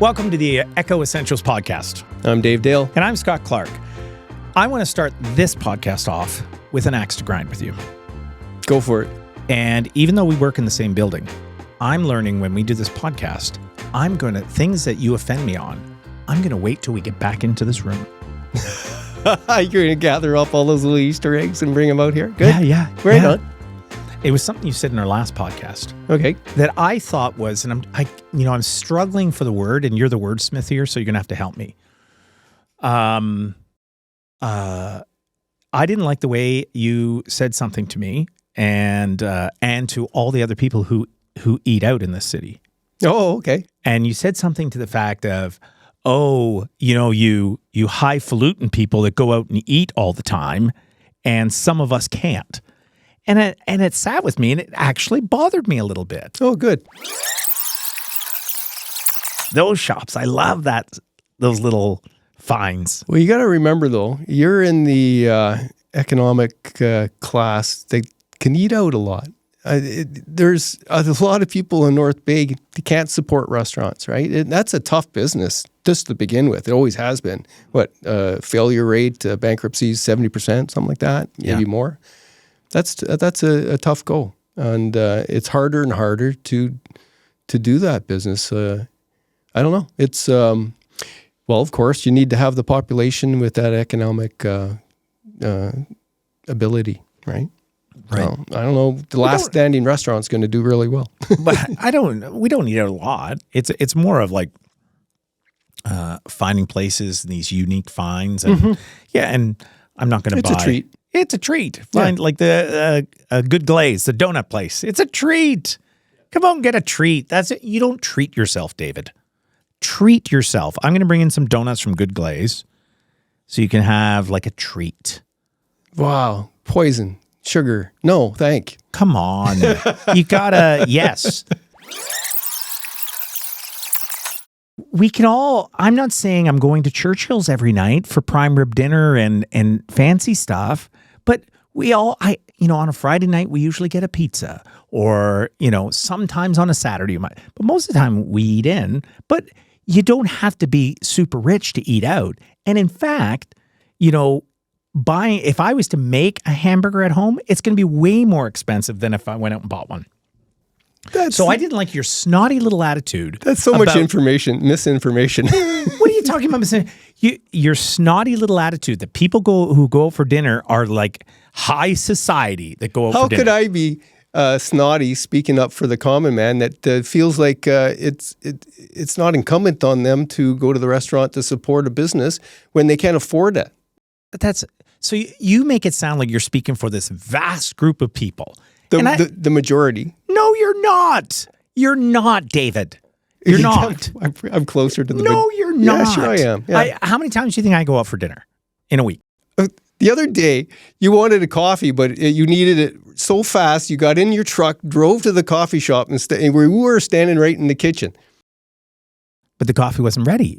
Welcome to the Echo Essentials podcast. I'm Dave Dale. And I'm Scott Clark. I want to start this podcast off with an axe to grind with you. Go for it. And even though we work in the same building, I'm learning when we do this podcast, things that you offend me on, I'm going to wait till we get back into this room. You're going to gather up all those little Easter eggs and bring them out here? Good. Yeah. Right on. It was something you said in our last podcast. Okay. That I thought was, and I'm struggling for the word, and you're the wordsmith here, so you're going to have to help me. I didn't like the way you said something to me and to all the other people who eat out in this city. Oh, okay. And you said something to the fact of, you highfalutin people that go out and eat all the time, and some of us can't. And it sat with me, and it actually bothered me a little bit. Oh, good. Those shops, I love those little finds. Well, you got to remember, though, you're in the economic class that can eat out a lot. There's a lot of people in North Bay that can't support restaurants, right? That's a tough business just to begin with. It always has been. Failure rate, bankruptcies, 70%, something like that, maybe more. That's a tough go, and it's harder and harder to do that business. I don't know. It's of course, you need to have the population with that economic ability, right? Right. Well, I don't know. The last standing restaurant's going to do really well. But we don't eat out a lot. It's more of like finding places, these unique finds, and and I'm not going to buy. It's a treat. It's a treat. Find like the Good Glaze, the donut place. It's a treat. Come on, get a treat. That's it. You don't treat yourself, David. Treat yourself. I'm going to bring in some donuts from Good Glaze so you can have like a treat. Wow. Poison. Sugar. No, thank. Come on. You gotta, yes. We can all, I'm not saying I'm going to Churchill's every night for prime rib dinner and fancy stuff, but we all, on a Friday night, we usually get a pizza, or, sometimes on a Saturday, but most of the time we eat in. But you don't have to be super rich to eat out. And in fact, if I was to make a hamburger at home, it's going to be way more expensive than if I went out and bought one. So I didn't like your snotty little attitude. That's so much misinformation. What are you talking about? Your snotty little attitude that people who go out for dinner are like high society that go out for dinner. How could I be snotty speaking up for the common man that feels like it's not incumbent on them to go to the restaurant to support a business when they can't afford it? So you make it sound like you're speaking for this vast group of people. The majority. No, you're not. You're not, David. You're not. I'm closer to the No, you're not. Yeah, sure I am. Yeah. How many times do you think I go out for dinner in a week? The other day, you wanted a coffee, but you needed it so fast, you got in your truck, drove to the coffee shop, and we were standing right in the kitchen. But the coffee wasn't ready.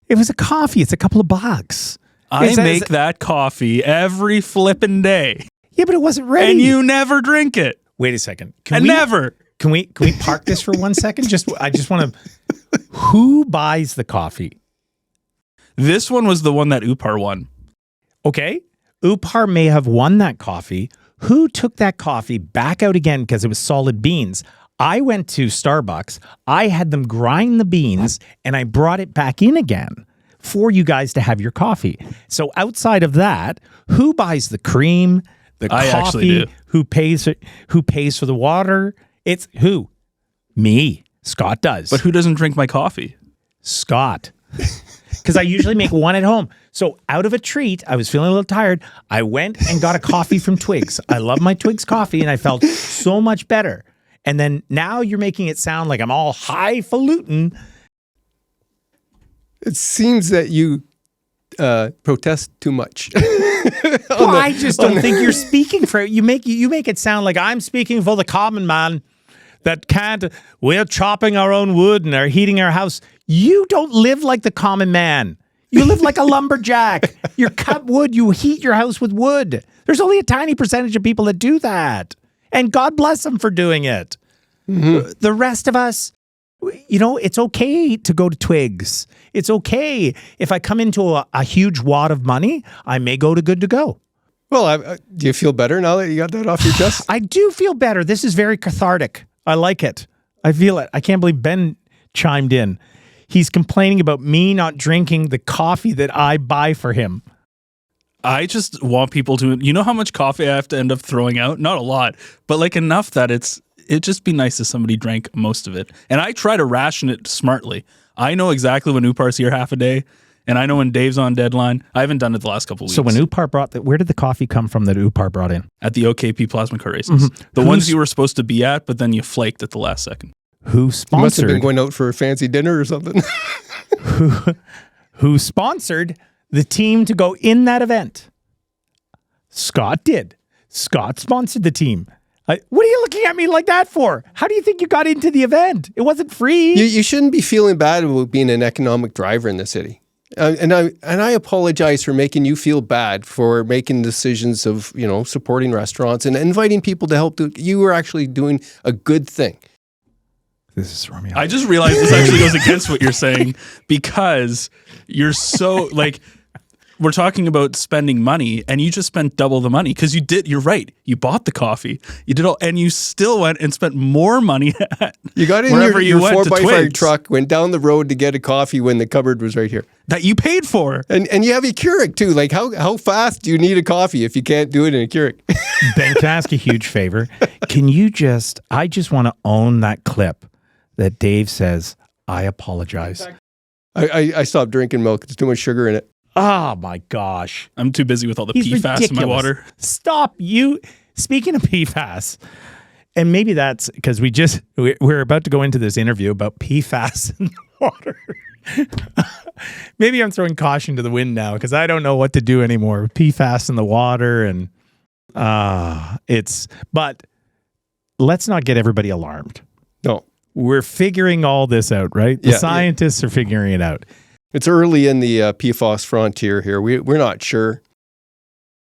It was a coffee. It's a couple of bucks. I make that coffee every flipping day. Yeah, but it wasn't ready. And you never drink it. Wait a second. Never. Can we park this for 1 second? I just want to. Who buys the coffee? This one was the one that Upar won. Okay. Upar may have won that coffee. Who took that coffee back out again because it was solid beans? I went to Starbucks. I had them grind the beans, and I brought it back in again for you guys to have your coffee. So outside of that, who buys the cream, the coffee? Who pays for the water? It's who? Me. Scott does. But who doesn't drink my coffee? Scott. Because I usually make one at home. So out of a treat, I was feeling a little tired. I went and got a coffee from Twigs. I love my Twigs coffee, and I felt so much better. And then now you're making it sound like I'm all highfalutin. It seems that you protest too much. I just don't think you're speaking for it. You make it sound like I'm speaking for the common man that can't. We're chopping our own wood and are heating our house. You don't live like the common man. You live like a lumberjack. You cut wood. You heat your house with wood. There's only a tiny percentage of people that do that. And God bless them for doing it. The rest of us, it's okay to go to Twigs. It's okay if I come into a huge wad of money, I may go to Good to Go. Well, do you feel better now that you got that off your chest? I do feel better. This is very cathartic. I like it. I feel it. I can't believe Ben chimed in. He's complaining about me not drinking the coffee that I buy for him. I just want people to, how much coffee I have to end up throwing out? Not a lot, but like enough that it'd just be nice if somebody drank most of it. And I try to ration it smartly. I know exactly when Upar's here half a day, and I know when Dave's on deadline. I haven't done it the last couple of weeks. So when Upar where did the coffee come from that Upar brought in? At the OKP plasma car races. The ones you were supposed to be at, but then you flaked at the last second. Who sponsored? You must have been going out for a fancy dinner or something. who sponsored the team to go in that event? Scott did. Scott sponsored the team. What are you looking at me like that for? How do you think you got into the event? It wasn't free. You shouldn't be feeling bad about being an economic driver in the city. And I apologize for making you feel bad for making decisions of, supporting restaurants and inviting people to help. You were actually doing a good thing. This is Romeo. I just realized this actually goes against what you're saying because you're so we're talking about spending money and you just spent double the money because you're right. You bought the coffee, you did all, and you still went and spent more money you got in wherever your went 4x5 truck, went down the road to get a coffee when the cupboard was right here. That you paid for. And you have a Keurig too. Like how fast do you need a coffee if you can't do it in a Keurig? Ben, can I ask a huge favor? I just want to own that clip that Dave says, I apologize. I stopped drinking milk. There's too much sugar in it. Oh my gosh. I'm too busy with all the He's PFAS ridiculous. in my water. Stop you. Speaking of PFAS, and maybe that's because we're about to go into this interview about PFAS in the water. Maybe I'm throwing caution to the wind now because I don't know what to do anymore. PFAS in the water and but let's not get everybody alarmed. No. We're figuring all this out, right? The scientists are figuring it out. It's early in the PFAS frontier here. We're not sure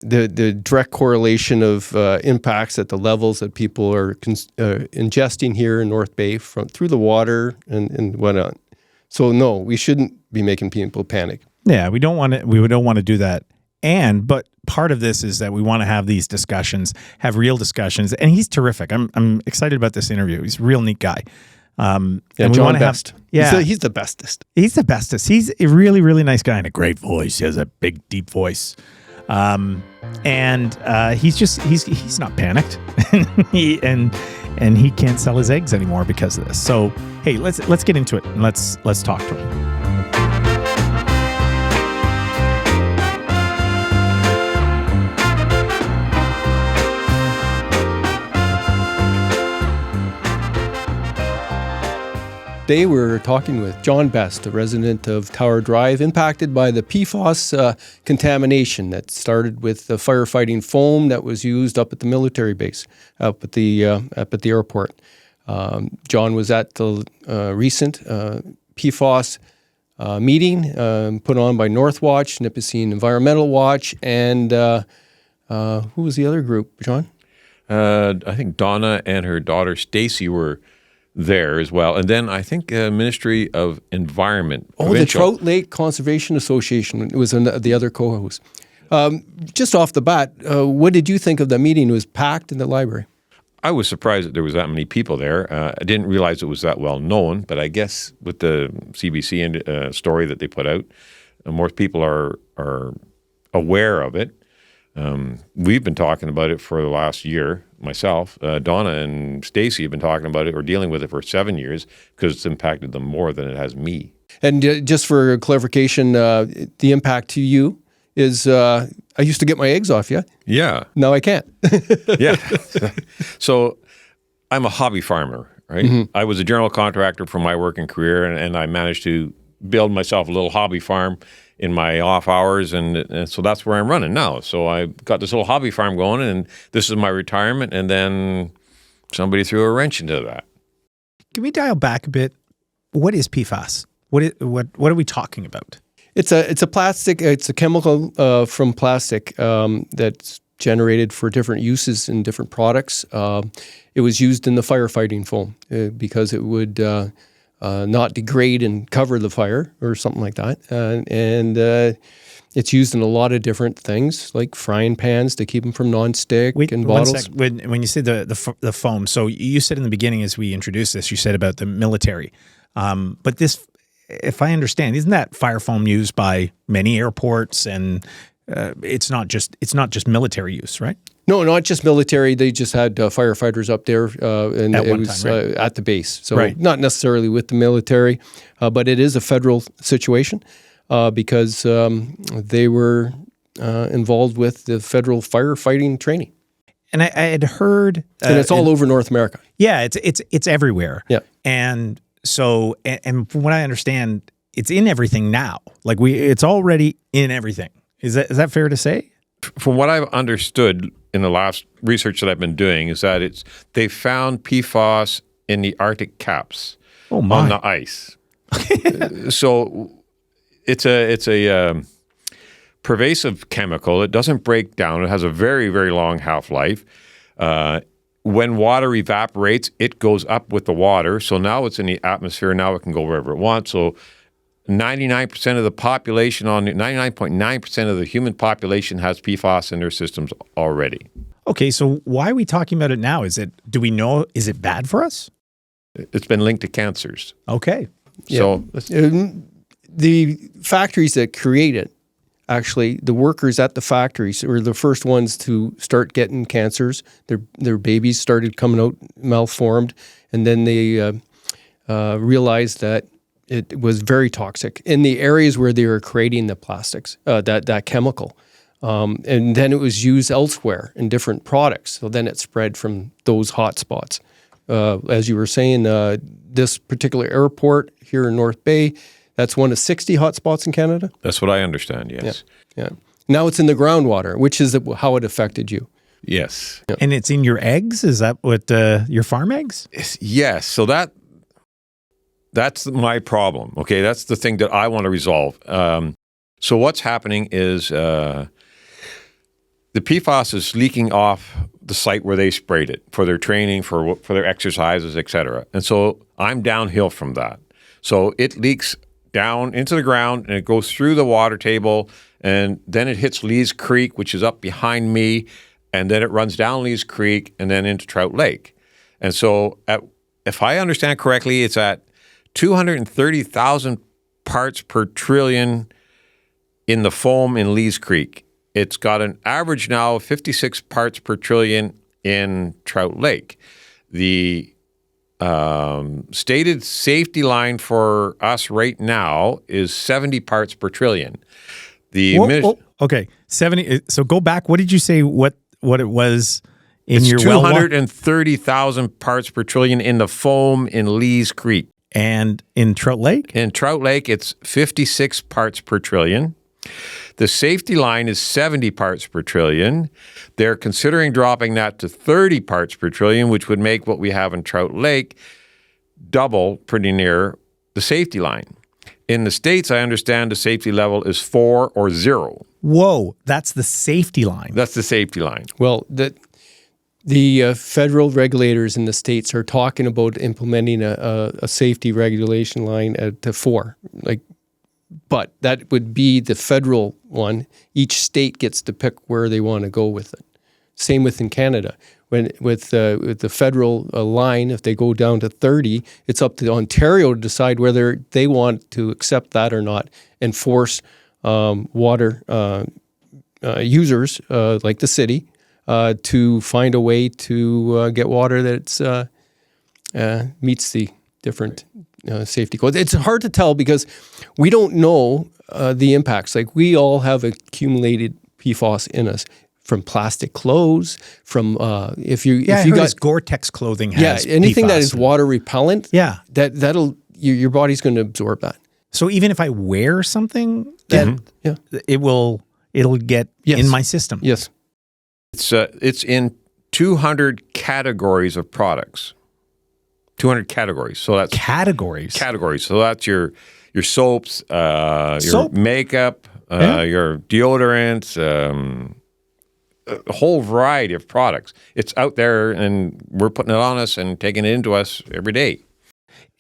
the direct correlation of impacts at the levels that people are ingesting here in North Bay through the water and whatnot. So no, we shouldn't be making people panic. Yeah, we don't want to do that. But part of this is that we want to have these discussions, have real discussions. And he's terrific. I'm excited about this interview. He's a real neat guy. And John Best. He's the bestest. He's the bestest. He's a really, really nice guy and a great voice. He has a big, deep voice. He's not panicked. he can't sell his eggs anymore because of this. So, hey, let's get into it and let's talk to him. Today we're talking with John Best, a resident of Tower Drive, impacted by the PFAS contamination that started with the firefighting foam that was used up at the military base, up at the airport. John was at the recent PFAS meeting put on by Northwatch, Nipissing Environmental Watch, and who was the other group, John? I think Donna and her daughter Stacy were there as well. And then I think Ministry of Environment. Oh, the Trout Lake Conservation Association was the other co-host. Just off the bat, what did you think of the meeting? It was packed in the library. I was surprised that there was that many people there. I didn't realize it was that well known, but I guess with the CBC story that they put out, more people are aware of it. We've been talking about it for the last year. Myself, Donna and Stacy have been talking about it or dealing with it for 7 years because it's impacted them more than it has me. And just for clarification, the impact to you is I used to get my eggs off you. Yeah. Now I can't. Yeah. So I'm a hobby farmer, right? Mm-hmm. I was a general contractor for my working career, and I managed to build myself a little hobby farm in my off hours, and so that's where I'm running now. So I got this little hobby farm going, and this is my retirement, and then somebody threw a wrench into that. Can we dial back a bit? What is PFAS? What are we talking about? It's a plastic. It's a chemical from plastic that's generated for different uses in different products. It was used in the firefighting foam because it would not degrade and cover the fire or something like that. It's used in a lot of different things, like frying pans to keep them from non-stick and bottles. When you say the foam, so you said in the beginning as we introduced this, you said about the military. But this, if I understand, isn't that fire foam used by many airports, and it's not just military use, right? No, not just military. They just had firefighters up there, and At it one was time, right? at the base. So Right. not necessarily with the military, but it is a federal situation because they were involved with the federal firefighting training, And I had heard, and it's all over North America. yeah, it's everywhere. Yeah. And so, and from what I understand, it's in everything now. Like it's already in everything. Is that fair to say? From what I've understood in the last research that I've been doing is that they found PFAS in the Arctic caps Oh my! on the ice. So it's a pervasive chemical. It doesn't break down. It has a very, very long half-life. When water evaporates, it goes up with the water. So now it's in the atmosphere. Now it can go wherever it wants. So 99% of the population 99.9% of the human population has PFAS in their systems already. Okay, so why are we talking about it now? Do we know, is it bad for us? It's been linked to cancers. Okay. So The factories that create it, actually, the workers at the factories were the first ones to start getting cancers. Their babies started coming out malformed, and then they realized that it was very toxic in the areas where they were creating the plastics, that chemical. And then it was used elsewhere in different products. So then it spread from those hot spots. As you were saying, this particular airport here in North Bay, that's one of 60 hotspots in Canada. that's what I understand, yes. Yeah. Now it's in the groundwater, which is how it affected you. Yes. And it's in your eggs? Is that what your farm eggs? Yes. So that's my problem. Okay. That's the thing that I want to resolve. So what's happening is the PFAS is leaking off the site where they sprayed it for their training, for their exercises, et cetera. And so I'm downhill from that. So it leaks down into the ground and it goes through the water table and then it hits Lees Creek, which is up behind me, and then it runs down Lees Creek and then into Trout Lake. And so if I understand correctly, it's at 230,000 parts per trillion in the foam in Lees Creek. It's got an average now of 56 parts per trillion in Trout Lake. The stated safety line for us right now is 70 parts per trillion. Okay, 70. So go back. What did you say? What it was in it's your well? 230,000 parts per trillion in the foam in Lees Creek. And in Trout Lake? In Trout Lake, it's 56 parts per trillion. The safety line is 70 parts per trillion. They're considering dropping that to 30 parts per trillion, which would make what we have in Trout Lake double, pretty near the safety line. In the States, I understand the safety level is 4 or 0. Whoa, that's the safety line. That's the safety line. Well, the federal regulators in the states are talking about implementing a safety regulation line to 4. But that would be the federal one. Each state gets to pick where they want to go with it. Same within Canada. With the federal line, if they go down to 30, it's up to Ontario to decide whether they want to accept that or not and force water users like the city to find a way to get water that meets the different safety codes. It's hard to tell because we don't know the impacts. Like we all have accumulated PFAS in us from plastic clothes, from if you got Gore-Tex clothing has anything PFAS. that is water repellent. Yeah. that'll your body's going to absorb that. So even if I wear something, that it'll get in my system. Yes. It's in 200 categories of products. 200 categories. So that's Categories. So that's your soaps, your Soap? makeup, your deodorants, a whole variety of products. It's out there, and we're putting it on us and taking it into us every day.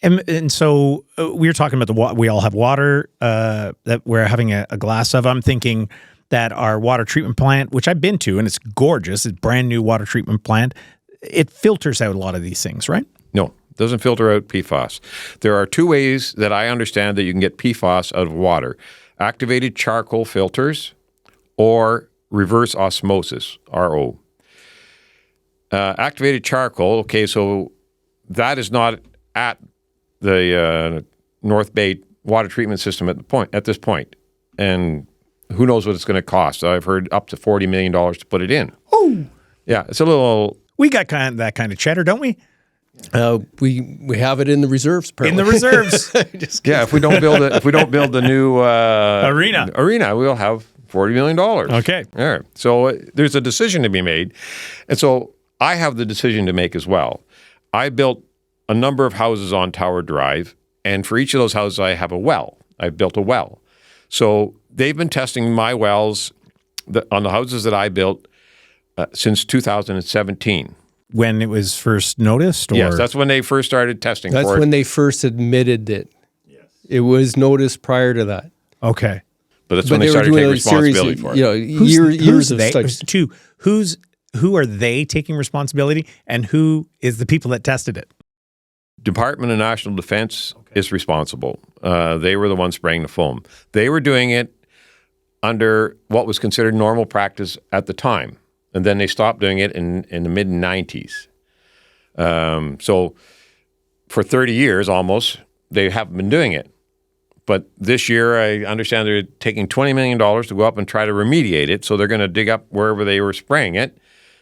And so we were talking about we all have water that we're having a glass of. I'm thinking that our water treatment plant, which I've been to, and it's gorgeous, it's a brand new water treatment plant, it filters out a lot of these things, right? No, it doesn't filter out PFAS. There are two ways that I understand that you can get PFAS out of water: activated charcoal filters or reverse osmosis, RO. Activated charcoal, okay, so that is not at the North Bay water treatment system at this point. And who knows what it's going to cost. I've heard up to $40 million to put it in. Oh, yeah, it's a little... We got that kind of cheddar, don't we? We have it in the reserves. Apparently. In the reserves. Yeah, if we don't build the new arena, we'll have $40 million. Okay. All right. So there's a decision to be made. And so I have the decision to make as well. I built a number of houses on Tower Drive, and for each of those houses, I have a well. I've built a well. So they've been testing my wells on the houses that I built since 2017. When it was first noticed? Or? Yes, that's when they first started testing for it. That's when they first admitted it. Yes. It was noticed prior to that. Okay. But that's when they started taking responsibility for it. Years of studies. Who are they taking responsibility, and who is the people that tested it? Department of National Defense is responsible. They were the ones spraying the foam. They were doing it under what was considered normal practice at the time. And then they stopped doing it in the mid-90s. So for 30 years almost, they haven't been doing it. But this year, I understand they're taking $20 million to go up and try to remediate it. So they're going to dig up wherever they were spraying it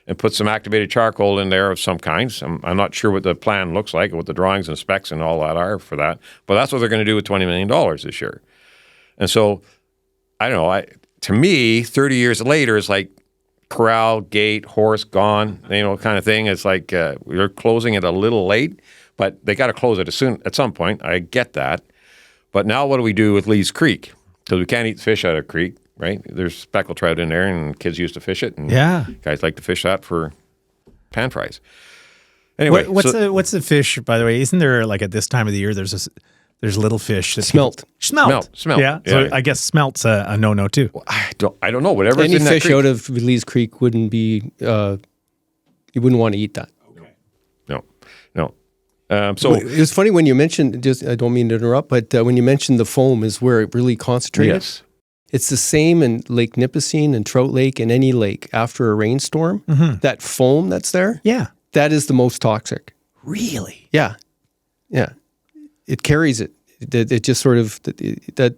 and put some activated charcoal in there of some kind. I'm not sure what the plan looks like, what the drawings and specs and all that are for that. But that's what they're going to do with $20 million this year. And so, I don't know. To me, 30 years later, it's like corral, gate, horse, gone, kind of thing. It's like we're closing it a little late, but they got to close it at some point. I get that. But now what do we do with Lee's Creek? Because we can't eat fish out of creek, right? There's speckled trout in there, and kids used to fish it. And guys like to fish that for pan fries. Anyway. What's the fish, by the way? Isn't there, like, at this time of the year, there's little fish. Smelt. Smelt. Yeah. So I guess smelt's a no-no, too. Well, I don't know. Whatever's Any in that fish creek. out of Lee's Creek wouldn't be, you wouldn't want to eat that. Okay. No. So it was funny when you mentioned, I don't mean to interrupt, but when you mentioned the foam is where it really concentrated. Yes. It's the same in Lake Nipissing and Trout Lake and any lake after a rainstorm. Mm-hmm. That foam that's there, that is the most toxic. Really? Yeah. It carries it. It just sort of, that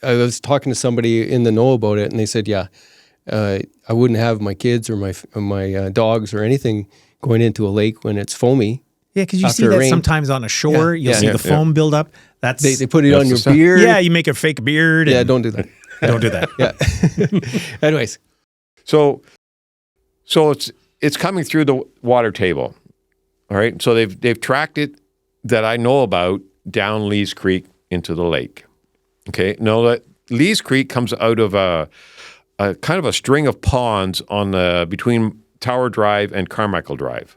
I was talking to somebody in the know about it, and they said, I wouldn't have my kids or my dogs or anything going into a lake when it's foamy. Yeah, because you see that rain. Sometimes on a shore. You'll see the foam build up. That's they put it on your beard. Yeah, you make a fake beard. Yeah, don't do that. Don't do that. Yeah. Anyways. So it's coming through the water table. All right. So they've tracked it that I know about down Lee's Creek into the lake. Okay. Now that Lee's Creek comes out of a kind of a string of ponds on between Tower Drive and Carmichael Drive.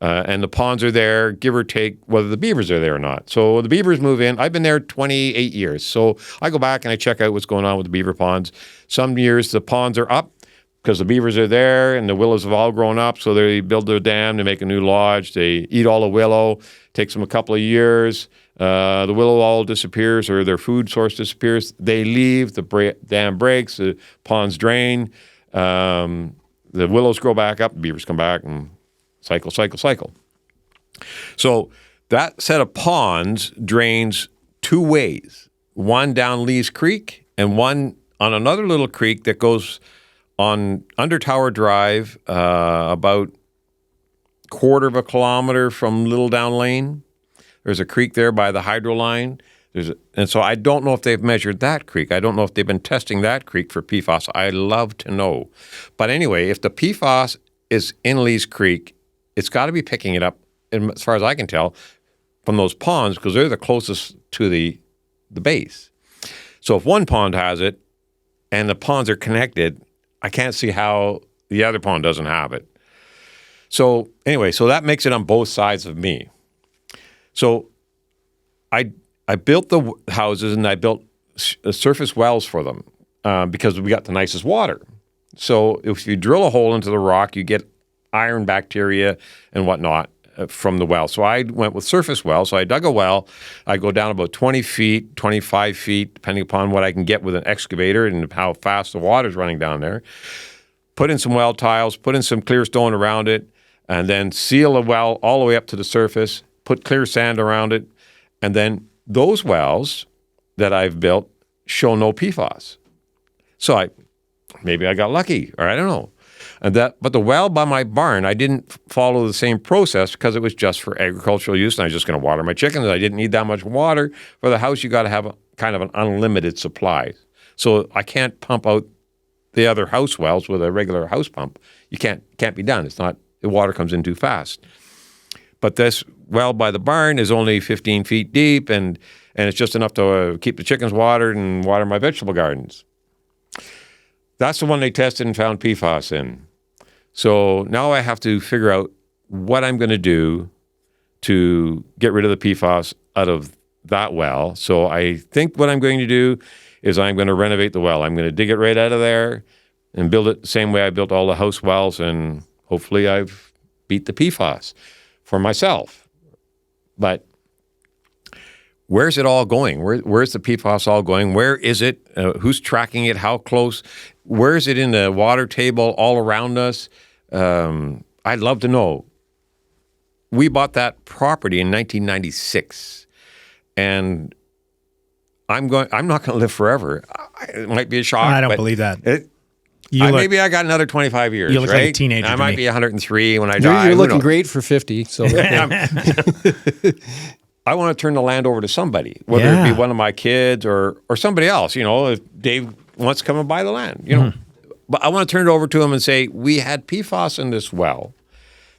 And the ponds are there, give or take, whether the beavers are there or not. So the beavers move in. I've been there 28 years. So I go back and I check out what's going on with the beaver ponds. Some years the ponds are up because the beavers are there and the willows have all grown up. So they build their dam, they make a new lodge, they eat all the willow. Takes them a couple of years. The willow all disappears or their food source disappears. They leave, the dam breaks, the ponds drain, the willows grow back up, the beavers come back and cycle. So that set of ponds drains two ways, one down Lee's Creek and one on another little creek that goes on under Tower Drive, about quarter of a kilometer from Little Down Lane. There's a creek there by the hydro line. And so I don't know if they've measured that creek. I don't know if they've been testing that creek for PFAS. I'd love to know. But anyway, if the PFAS is in Lee's Creek, it's got to be picking it up, and as far as I can tell, from those ponds because they're the closest to the base. So if one pond has it and the ponds are connected, I can't see how the other pond doesn't have it. So anyway, so that makes it on both sides of me. So I built the houses and I built surface wells for them because we got the nicest water. So if you drill a hole into the rock, you get iron bacteria and whatnot from the well. So I went with surface wells. So I dug a well. I go down about 20 feet, 25 feet, depending upon what I can get with an excavator and how fast the water's running down there. Put in some well tiles, put in some clear stone around it, and then seal a well all the way up to the surface, put clear sand around it, and then those wells that I've built show no PFAS. So maybe I got lucky, or I don't know. But the well by my barn, I didn't follow the same process because it was just for agricultural use, and I was just going to water my chickens. I didn't need that much water. For the house, you got to have kind of an unlimited supply. So I can't pump out the other house wells with a regular house pump. You can't be done. It's not, the water comes in too fast. But this well by the barn is only 15 feet deep, and it's just enough to keep the chickens watered and water my vegetable gardens. That's the one they tested and found PFAS in. So now I have to figure out what I'm going to do to get rid of the PFAS out of that well. So I think what I'm going to do is I'm going to renovate the well. I'm going to dig it right out of there and build it the same way I built all the house wells, and hopefully I've beat the PFAS for myself. But where's it all going? Where's the PFAS all going? Where is it? Who's tracking it? How close? Where is it in the water table all around us? I'd love to know. We bought that property in 1996, and I'm not going to live forever. It might be a shock. I don't believe that. Maybe I got another 25 years. You look right? like a teenager. I to might me. be 103 when I die. You're looking great for 50. So I want to turn the land over to somebody, whether it be one of my kids or somebody else. You know, if Dave wants to come and buy the land, you know. But I want to turn it over to him and say, we had PFAS in this well.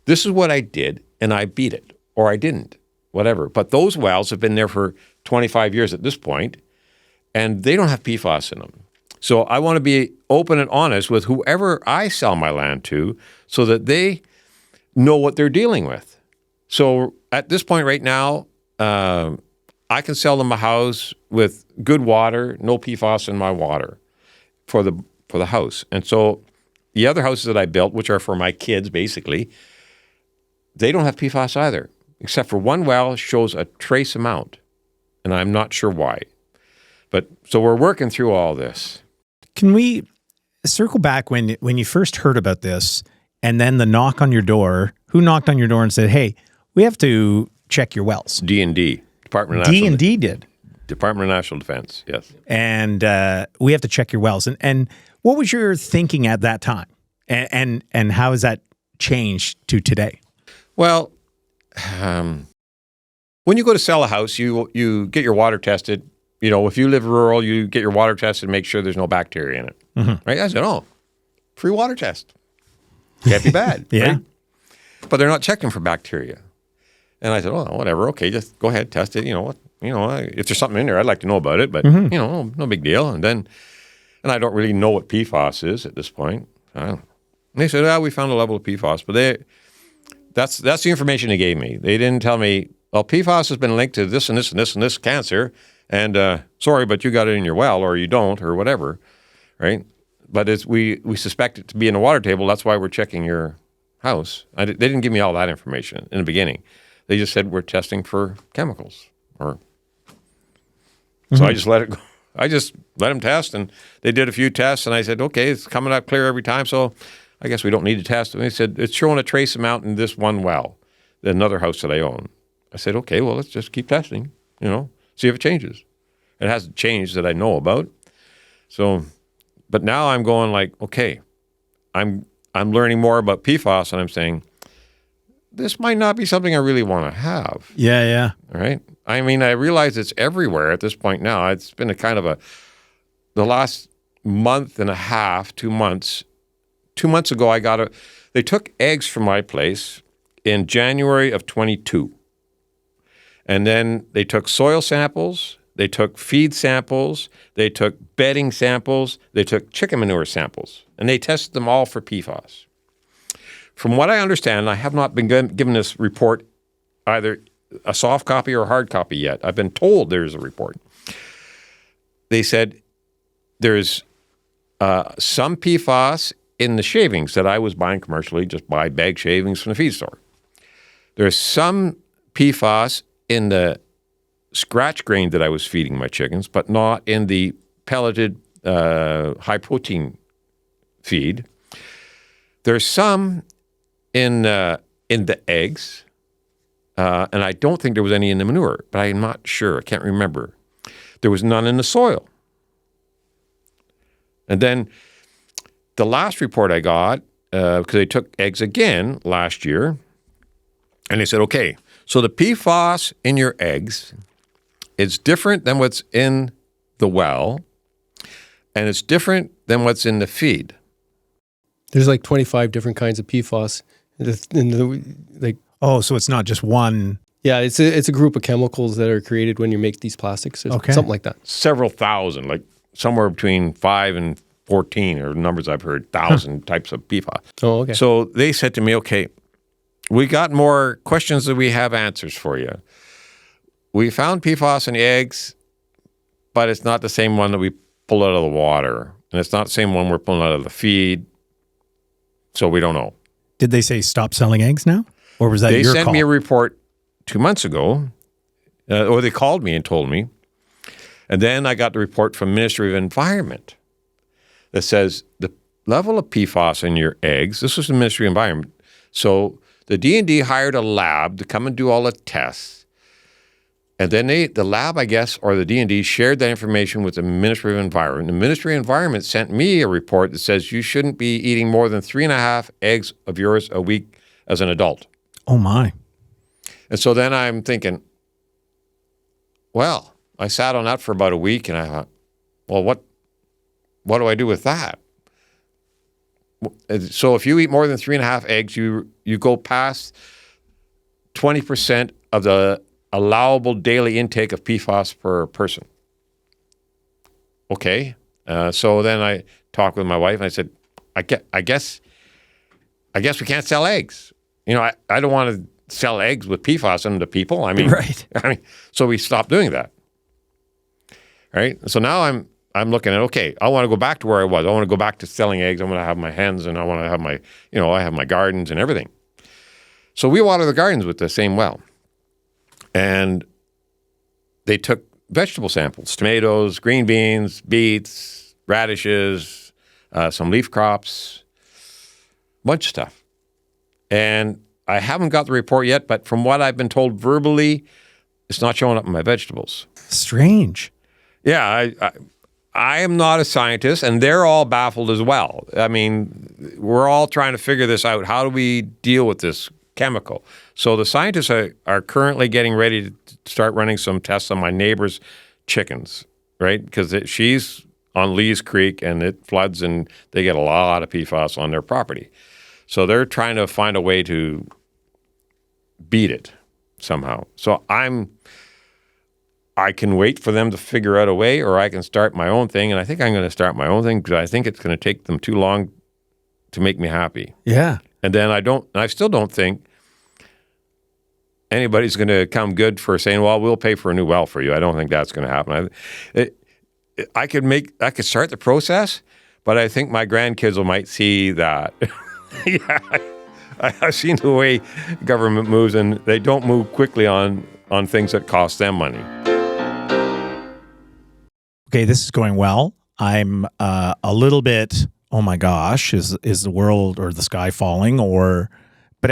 This is what I did, and I beat it, or I didn't, whatever. But those wells have been there for 25 years at this point, and they don't have PFAS in them. So I want to be open and honest with whoever I sell my land to so that they know what they're dealing with. So at this point right now, I can sell them a house with good water, no PFAS in my water for the house. And so the other houses that I built, which are for my kids basically, they don't have PFAS either, except for one well shows a trace amount, and I'm not sure why. But so we're working through all this. Can we circle back when you first heard about this, and then the knock on your door? Who knocked on your door and said, "Hey, we have to check your wells"? D&D, Department of National D&D did. Department of National Defense, yes. And we have to check your wells. And what was your thinking at that time? And how has that changed to today? Well, when you go to sell a house, you get your water tested. You know, if you live rural, you get your water tested and make sure there's no bacteria in it. Mm-hmm. Right? I said, free water test. Can't be bad. Yeah. Right? But they're not checking for bacteria. And I said, whatever. Okay, just go ahead, test it. You know what? If there's something in there, I'd like to know about it. But no big deal. And I don't really know what PFAS is at this point. And they said, we found a level of PFAS, but that's the information they gave me. They didn't tell me, well, PFAS has been linked to this and this and this and this cancer. And sorry, but you got it in your well, or you don't, or whatever, right? But we suspect it to be in the water table. That's why we're checking your house. They didn't give me all that information in the beginning. They just said we're testing for chemicals, So I just let it go. I just let them test, and they did a few tests, and I said, okay, it's coming up clear every time, so I guess we don't need to test. And they said it's showing a trace amount in this one well, another house that I own. I said, okay, well, let's just keep testing, see if it changes. It hasn't changed that I know about. So, but now I'm going like, okay, I'm learning more about PFAS, and I'm saying, this might not be something I really want to have. Yeah. All right. I mean, I realize it's everywhere at this point now. It's been the last month and a half, 2 months. 2 months ago, they took eggs from my place in January of 22. And then they took soil samples they took feed samples, they took bedding samples, they took chicken manure samples, and they tested them all for PFAS. From what I understand, I have not been given this report, either a soft copy or a hard copy yet. I've been told there's a report. They said there's some PFAS in the shavings that I was buying commercially, just buy bag shavings from the feed store. There's some PFAS in the scratch grain that I was feeding my chickens, but not in the pelleted high protein feed. There's some in the eggs, and I don't think there was any in the manure, but I'm not sure. I can't remember. There was none in the soil. And then the last report I got, because they took eggs again last year, and they said, okay, so the PFAS in your eggs is different than what's in the well, and it's different than what's in the feed. There's like 25 different kinds of PFAS. Oh, so it's not just one. Yeah, it's a group of chemicals that are created when you make these plastics, or something like that. Several thousand, like somewhere between 5 and 14, or numbers I've heard, 1,000 types of PFAS. Oh, okay. So they said to me, okay, we got more questions than we have answers for you. We found PFAS in eggs, but it's not the same one that we pull out of the water. And it's not the same one we're pulling out of the feed. So we don't know. Did they say stop selling eggs now? Or was that your call? They sent me a report 2 months ago, or they called me and told me. And then I got the report from Ministry of Environment that says the level of PFAS in your eggs, this was the Ministry of Environment. So the D&D hired a lab to come and do all the tests. And then the lab, I guess, or the D&D shared that information with the Ministry of Environment. The Ministry of Environment sent me a report that says you shouldn't be eating more than 3.5 eggs of yours a week as an adult. Oh, my. And so then I'm thinking, well, I sat on that for about a week, and I thought, well, what do I do with that? So if you eat more than 3.5 eggs, you go past 20% of the allowable daily intake of PFAS per person. Okay. So then I talked with my wife, and I said, I guess we can't sell eggs. You know, I don't want to sell eggs with PFAS in them to people. I mean, Right. So we stopped doing that. Right. So now I'm looking at, okay, I want to go back to where I was. I want to go back to selling eggs. I want to have my hens, and I want to have I have my gardens and everything. So we water the gardens with the same well. And they took vegetable samples, tomatoes, green beans, beets, radishes, some leaf crops, a bunch of stuff. And I haven't got the report yet, but from what I've been told verbally, it's not showing up in my vegetables. Strange. Yeah, I am not a scientist, and they're all baffled as well. I mean, we're all trying to figure this out. How do we deal with this chemical? So the scientists are currently getting ready to start running some tests on my neighbor's chickens, right? Because she's on Lee's Creek, and it floods, and they get a lot of PFAS on their property. So they're trying to find a way to beat it somehow. So I can wait for them to figure out a way, or I can start my own thing. And I think I'm going to start my own thing because I think it's going to take them too long to make me happy. Yeah. And then I still don't think anybody's going to come good for saying, well, we'll pay for a new well for you. I don't think that's going to happen. I could start the process, but I think my grandkids might see that. Yeah, I've seen the way government moves, and they don't move quickly on things that cost them money. Okay, this is going well. I'm a little bit, oh my gosh, is the world or the sky falling? But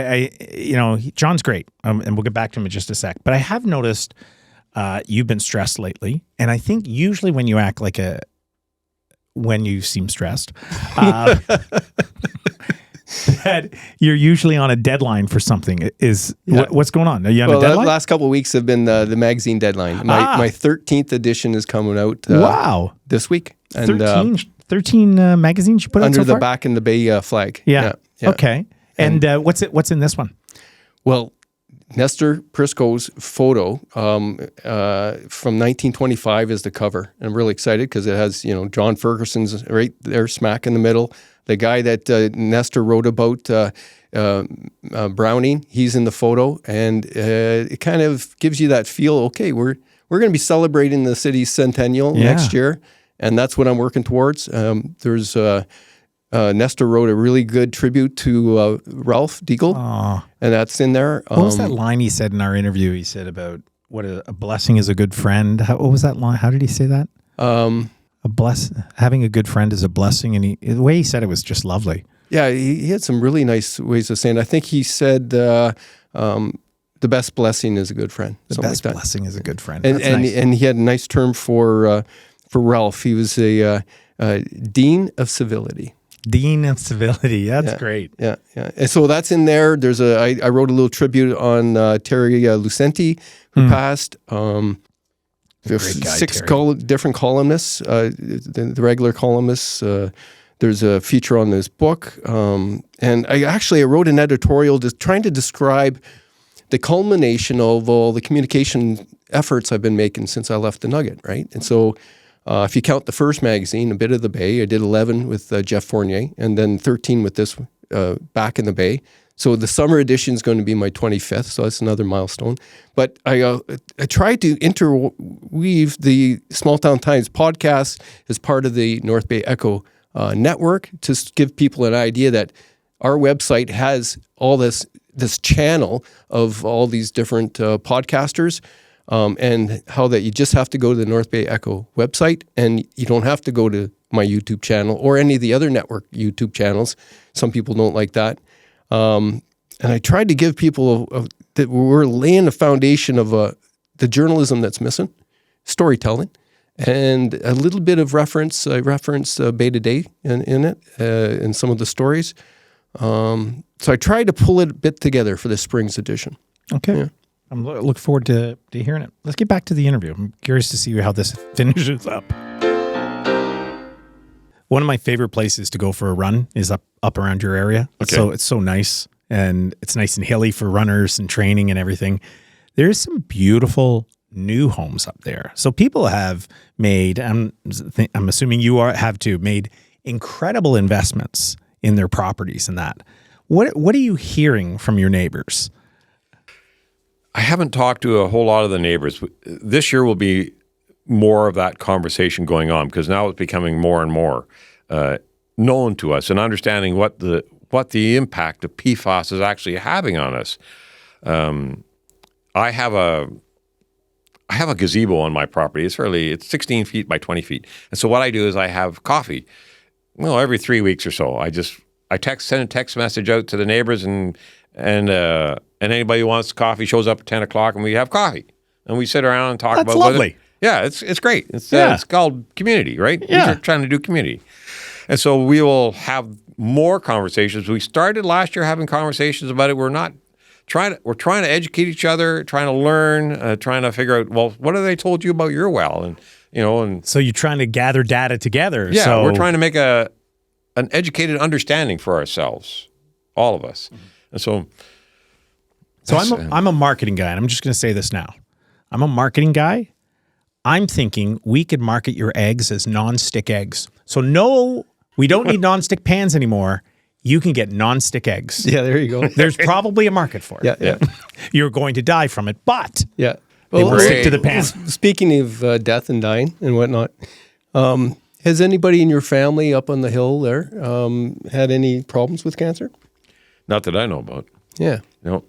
John's great, and we'll get back to him in just a sec. But I have noticed you've been stressed lately, and I think usually when you act when you seem stressed, that you're usually on a deadline for something. What's going on? Are you on a deadline? The last couple of weeks have been the magazine deadline. My 13th edition is coming out wow. this week. And 13 magazines you put out under so the far? Back in the Bay flag. Yeah. Okay. And what's in this one? Well, Nestor Prisco's photo from 1925 is the cover. And I'm really excited because it has, John Ferguson's right there smack in the middle. The guy that Nestor wrote about, Browning, he's in the photo. And it kind of gives you that feel, okay, we're going to be celebrating the city's centennial next year. And that's what I'm working towards. There's Nestor wrote a really good tribute to Ralph Deagle, and that's in there. What was that line he said in our interview? He said about what a blessing is a good friend. What was that line? How did he say that? Having a good friend is a blessing, and the way he said it was just lovely. Yeah, he had some really nice ways of saying it. I think he said the best blessing is a good friend. The best blessing is a good friend. And nice. And he had a nice term for Ralph. He was a dean of civility. Dean of civility. That's great. Yeah. And so that's in there. There's I wrote a little tribute on Terry Lucenti, who passed. Great guy, 6 Terry. different columnists, the regular columnists. There's a feature on this book. And I wrote an editorial just trying to describe the culmination of all the communication efforts I've been making since I left the Nugget, right? And so if you count the first magazine, A Bit of the Bay, I did 11 with Jeff Fournier, and then 13 with this Back in the Bay. So the summer edition is going to be my 25th, so that's another milestone. But I tried to interweave the Small Town Times podcast as part of the North Bay Echo network to give people an idea that our website has all this channel of all these different podcasters, and how that you just have to go to the North Bay Echo website, and you don't have to go to my YouTube channel or any of the other network YouTube channels. Some people don't like that. And I tried to give people that we're laying the foundation of the journalism that's missing, storytelling, and a little bit of reference. I reference Bay to Day in it, in some of the stories. So I tried to pull it a bit together for the Springs edition. Okay. Yeah. I'm look forward to hearing it. Let's get back to the interview. I'm curious to see how this finishes up. One of my favorite places to go for a run is up around your area. Okay. So it's so nice, and it's nice and hilly for runners and training and everything. There's some beautiful new homes up there. So people have made, I'm assuming you have too, made incredible investments in their properties and that. What are you hearing from your neighbors? I haven't talked to a whole lot of the neighbors. This year will be more of that conversation going on because now it's becoming more and more known to us and understanding what the impact of PFAS is actually having on us. I have a gazebo on my property. It's 16 feet by 20 feet. And so what I do is I have coffee. Well, every 3 weeks or so, I send a text message out to the neighbors and anybody who wants coffee shows up at 10 o'clock and we have coffee and we sit around and talk That's about lovely. Yeah, it's great. It's called community, right? Yeah. We're trying to do community. And so we will have more conversations. We started last year having conversations about it. We're trying to educate each other, trying to learn, trying to figure out, well, what have they told you about your well? And so you're trying to gather data together. Yeah, so we're trying to make an educated understanding for ourselves, all of us. And so I'm a marketing guy, and I'm just going to say this now. I'm a marketing guy. I'm thinking we could market your eggs as non-stick eggs. So no, we don't need non-stick pans anymore. You can get non-stick eggs. Yeah, there you go. There's probably a market for it. Yeah. You're going to die from it, but Yeah. they won't stick to the pan. Speaking of death and dying and whatnot, has anybody in your family up on the hill there had any problems with cancer? not that I know about. Yeah. No.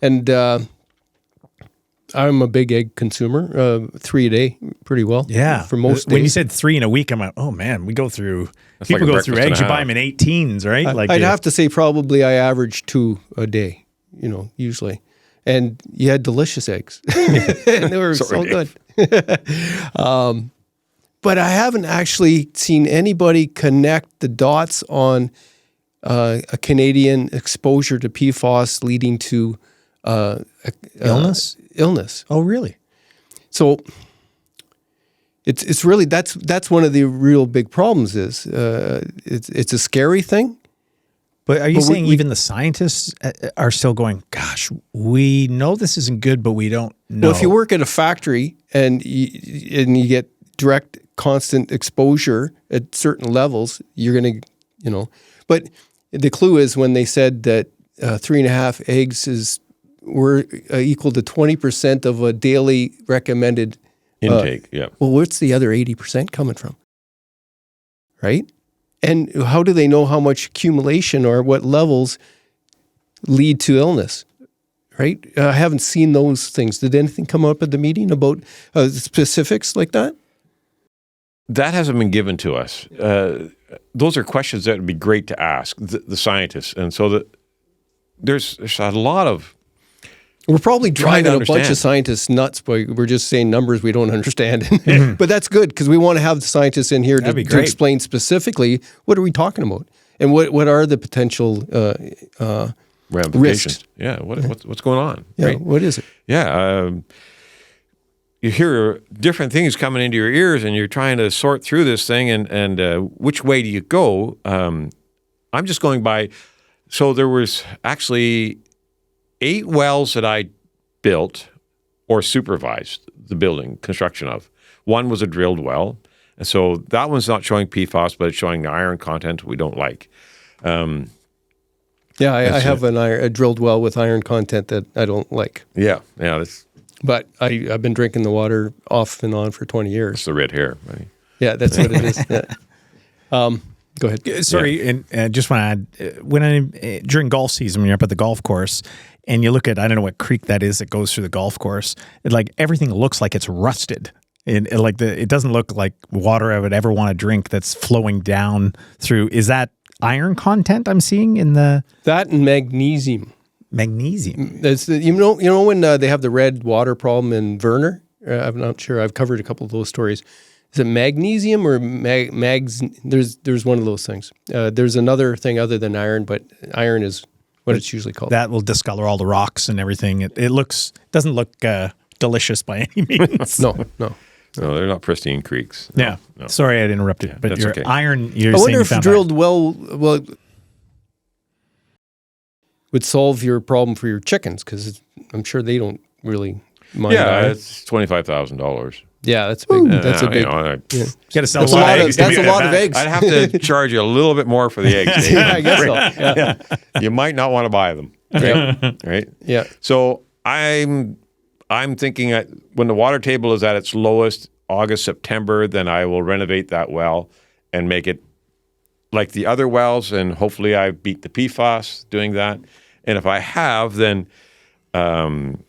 And I'm a big egg consumer, 3 a day, pretty well. Yeah. For most days. When you said 3 in a week, I'm like, oh man, we go through, people like a go through breakfast eggs. and You a buy them in 18s, right? I'd have to say probably I average 2 a day, usually. And you had delicious eggs. And they were so good. But I haven't actually seen anybody connect the dots on a Canadian exposure to PFAS leading to Illness? Illness. Oh, really? So it's really that's one of the real big problems. Is it's a scary thing, But are you But saying even the scientists are still going, gosh, we know this isn't good, but we don't know? Well, if you work at a factory and you get direct, constant exposure at certain levels, you're going to, But the clue is when they said that 3.5 eggs were equal to 20% of a daily recommended Intake, yeah. Well, what's the other 80% coming from? Right? And how do they know how much accumulation or what levels lead to illness? Right? I haven't seen those things. Did anything come up at the meeting about specifics like that? That hasn't been given to us. Those are questions that would be great to ask the scientists. And so there's a lot of... We're probably Trying to driving a bunch understand. of scientists nuts, but we're just saying numbers we don't understand. But that's good because we want to have the scientists in here That'd be to great. explain specifically what are we talking about and what are the potential ramifications. risks. Yeah, what's going on? Yeah, Right? what is it? Yeah, you hear different things coming into your ears, and you're trying to sort through this thing, and which way do you go? I'm just going by. So there was actually 8 wells that I built or supervised the building construction of. One was a drilled well, and so that one's not showing PFAS, but it's showing the iron content we don't like. Yeah, I have a drilled well with iron content that I don't like. Yeah, that's But I've been drinking the water off and on for 20 years. the red hair. Right? Yeah, that's what it is. Yeah. Go ahead. Sorry, and just want to add, when during golf season, when you're up at the golf course and you look at, I don't know what creek that is that goes through the golf course, everything looks like it's rusted. It doesn't look like water I would ever want to drink that's flowing down through. Is that iron content I'm seeing in the That and magnesium. magnesium? You know when they have the red water problem in Verner? I'm not sure. I've covered a couple of those stories. Is it magnesium or mags? There's one of those things. There's another thing other than iron, but iron is what it's usually called. That will discolor all the rocks and everything. It doesn't look delicious by any means. No. No, they're not pristine creeks. Yeah. No. Sorry, I interrupted. But that's your okay. iron, you're I saying wonder you if found drilled well would solve your problem for your chickens because I'm sure they don't really mind. Yeah, iron. it's $25,000. Yeah, that's big. That's a big. You got to sell That's a a lot lot of of. eggs. to That's get a lot that of back. eggs. I'd have to charge you a little bit more for the eggs. Yeah, I guess so. Yeah. You might not want to buy them. Right? Yeah. So I'm thinking when the water table is at its lowest, August, September, then I will renovate that well and make it like the other wells, and hopefully I beat the PFAS doing that. And if I have, then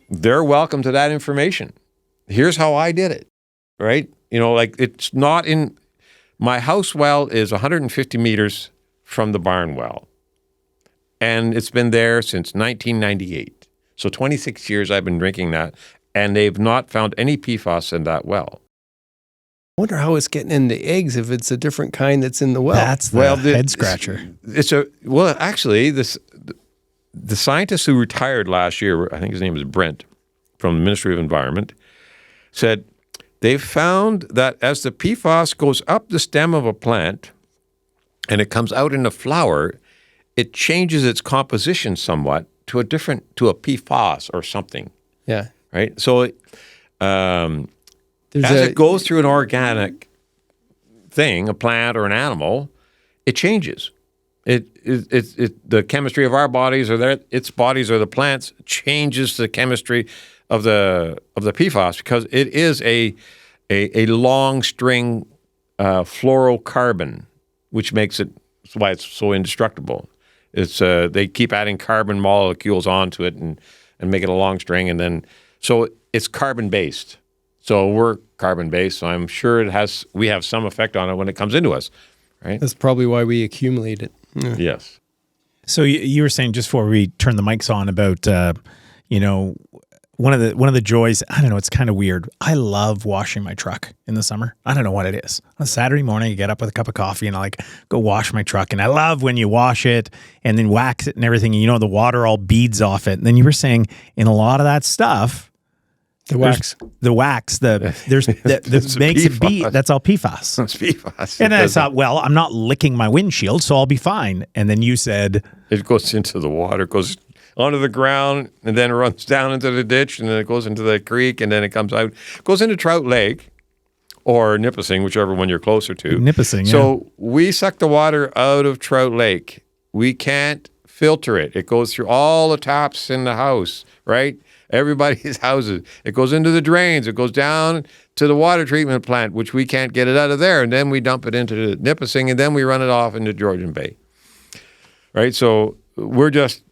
they're welcome to that information. Here's how I did it, right? It's not in my house well is 150 meters from the barn well, and it's been there since 1998. So 26 years I've been drinking that, and they've not found any PFAS in that well. I wonder how it's getting in the eggs if it's a different kind that's in the well. That's the head scratcher. Actually, the scientist who retired last year, I think his name is Brent, from the Ministry of Environment, said they've found that as the PFAS goes up the stem of a plant and it comes out in the flower, it changes its composition somewhat to a PFAS or something, Yeah. right? So it goes through an organic thing, a plant or an animal, it changes. The chemistry of our bodies or its bodies or the plants changes the chemistry of the PFAS because it is a long string fluorocarbon, which makes it why it's so indestructible. It's they keep adding carbon molecules onto it and make it a long string, and then so it's carbon based. So we're carbon based, so I'm sure we have some effect on it when it comes into us, right? That's probably why we accumulate it. Yeah. Yes. So you were saying just before we turn the mics on about one of the joys, I don't know, it's kind of weird. I love washing my truck in the summer. I don't know what it is. On a Saturday morning, you get up with a cup of coffee and I go wash my truck. And I love when you wash it and then wax it and everything. And the water all beads off it. And then you were saying in a lot of that stuff, The wax. The wax, that makes it be. PFAS. That's all PFAS. It's PFAS. And then I thought, well, I'm not licking my windshield, so I'll be fine. And then you said, It goes into the water, goes onto the ground, and then runs down into the ditch, and then it goes into the creek, and then it comes out. Goes into Trout Lake or Nipissing, whichever one you're closer to. Nipissing, So we suck the water out of Trout Lake. We can't filter it. It goes through all the taps in the house, right? Everybody's houses. It goes into the drains. It goes down to the water treatment plant, which we can't get it out of there. And then we dump it into the Nipissing, and then we run it off into Georgian Bay. Right? So we're just,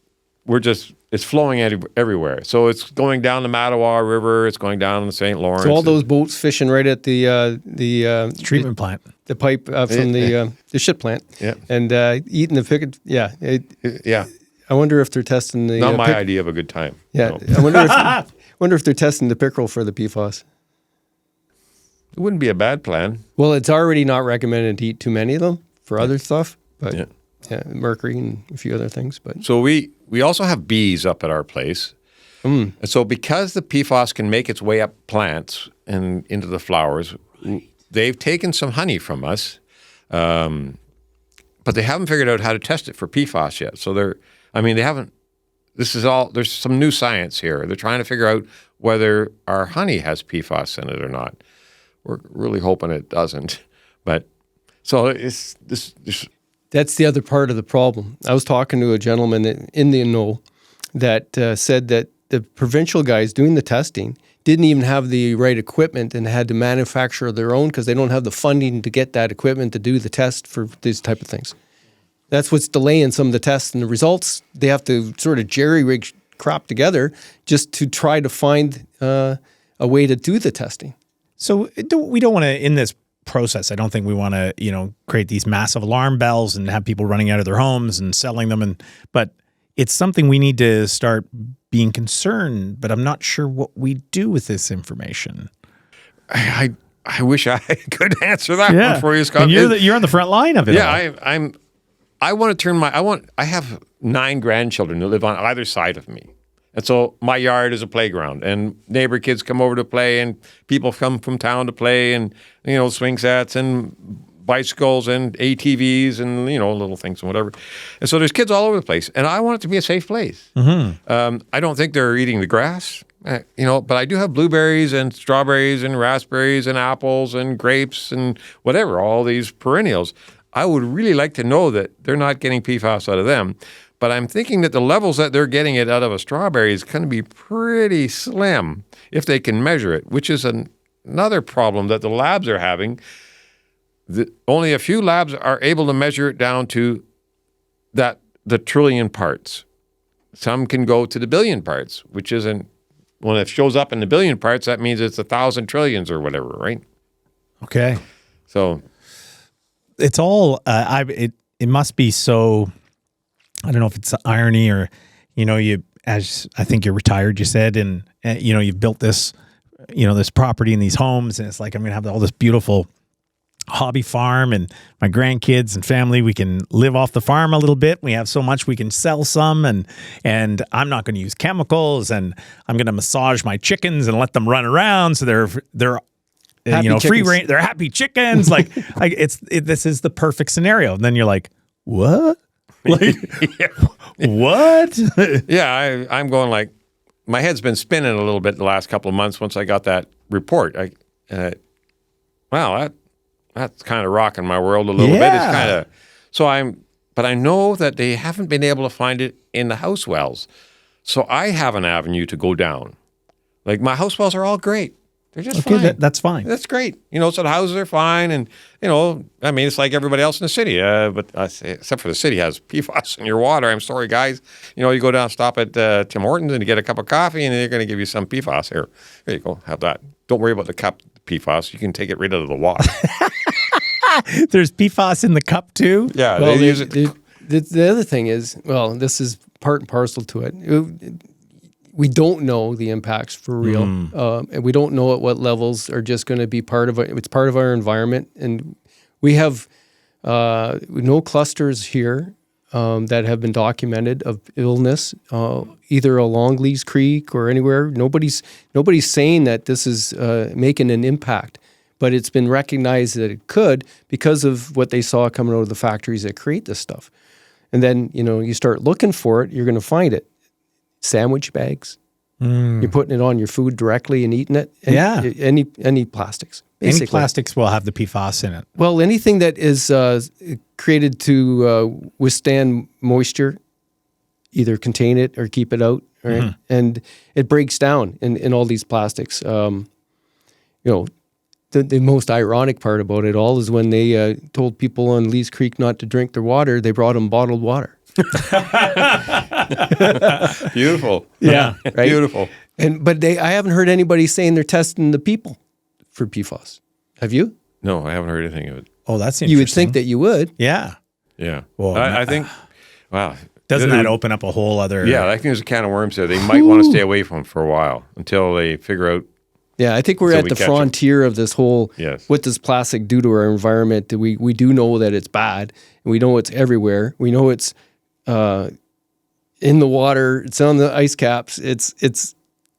it's flowing everywhere. So it's going down the Mattawa River. It's going down the St. Lawrence. So all those boats fishing right at the treatment plant. the pipe from the ship plant, Yeah. and eating the picket. Yeah, Yeah. I wonder if they're testing the. Not my idea of a good time. Yeah, No. I wonder if they're testing the pickerel for the PFAS. It wouldn't be a bad plan. Well, it's already not recommended to eat too many of them for other stuff, but Yeah. mercury and a few other things. But So we also have bees up at our place. And so because the PFAS can make its way up plants and into the flowers, they've taken some honey from us, but they haven't figured out how to test it for PFAS yet. So they haven't, there's some new science here. They're trying to figure out whether our honey has PFAS in it or not. We're really hoping it doesn't. But so it's this that's the other part of the problem. I was talking to a gentleman in the know that said that the provincial guys doing the testing didn't even have the right equipment and had to manufacture their own because they don't have the funding to get that equipment to do the test for these type of things. That's what's delaying some of the tests and the results. They have to sort of jerry-rig crop together just to try to find a way to do the testing. So we don't want to, in this process, I don't think we want to, create these massive alarm bells and have people running out of their homes and selling them. But it's something we need to start being concerned, but I'm not sure what we do with this information. I wish I could answer that one for you, Scott. And you're on the front line of it. Yeah, I want to turn I have 9 grandchildren that live on either side of me. And so my yard is a playground, and neighbor kids come over to play, and people come from town to play, and swing sets and bicycles and ATVs and little things and whatever. And so there's kids all over the place, and I want it to be a safe place. Mm-hmm. I don't think they're eating the grass, but I do have blueberries and strawberries and raspberries and apples and grapes and whatever, all these perennials. I would really like to know that they're not getting PFAS out of them. But I'm thinking that the levels that they're getting it out of a strawberry is going to be pretty slim if they can measure it, which is another problem that the labs are having. Only a few labs are able to measure it down to the trillion parts. Some can go to the billion parts, which isn't, when it shows up in the billion parts, that means it's 1,000 trillions or whatever, right? Okay. So it's all, it must be so, I don't know if it's irony or, as I think you're retired, you said, and you've built this, this property and these homes, and it's like, I'm going to have all this beautiful hobby farm, and my grandkids and family, we can live off the farm a little bit. We have so much, we can sell some, and I'm not going to use chemicals, and I'm going to massage my chickens and let them run around. So they're free range. They're happy chickens. This is the perfect scenario. And then you're like, what? What? Yeah, I'm going like, my head's been spinning a little bit the last couple of months once I got that report. That's kind of rocking my world a little bit. It's kind of, but I know that they haven't been able to find it in the house wells. So I have an avenue to go down. Like, my house wells are all great. They're just fine. That's fine. That's great. So the houses are fine. And, it's like everybody else in the city. But except for the city has PFAS in your water. I'm sorry, guys. You go down, stop at Tim Hortons and you get a cup of coffee, and they're going to give you some PFAS here. There you go. Have that. Don't worry about the cup PFAS. You can take it right out of the water. There's PFAS in the cup too? Yeah, they use it. The other thing is, this is part and parcel to it. We don't know the impacts for real, and we don't know at what levels are just going to be it's part of our environment, and we have no clusters here that have been documented of illness, either along Lees Creek or anywhere. Nobody's saying that this is making an impact, but it's been recognized that it could because of what they saw coming out of the factories that create this stuff. And then, you start looking for it, you're going to find it. Sandwich bags. You're putting it on your food directly and eating it. Any plastics. Basically. Any plastics will have the PFAS in it. Well, anything that is created to withstand moisture, either contain it or keep it out, right? And it breaks down in all these plastics. The most ironic part about it all is when they told people on Lees Creek not to drink their water, they brought them bottled water. Beautiful. Yeah, right? Beautiful. But I haven't heard anybody saying they're testing the people for PFAS. Have you? No, I haven't heard anything of it. Oh, that's interesting. You would think that you would. Yeah. Yeah. Well, I think, wow. Doesn't that open up a whole other... Yeah, I think there's a can of worms there. They might want to stay away from for a while until they figure out. Yeah, I think we're at the frontier of this whole, what does plastic do to our environment? We do know that it's bad, and we know it's everywhere. We know it's in the water, it's on the ice caps.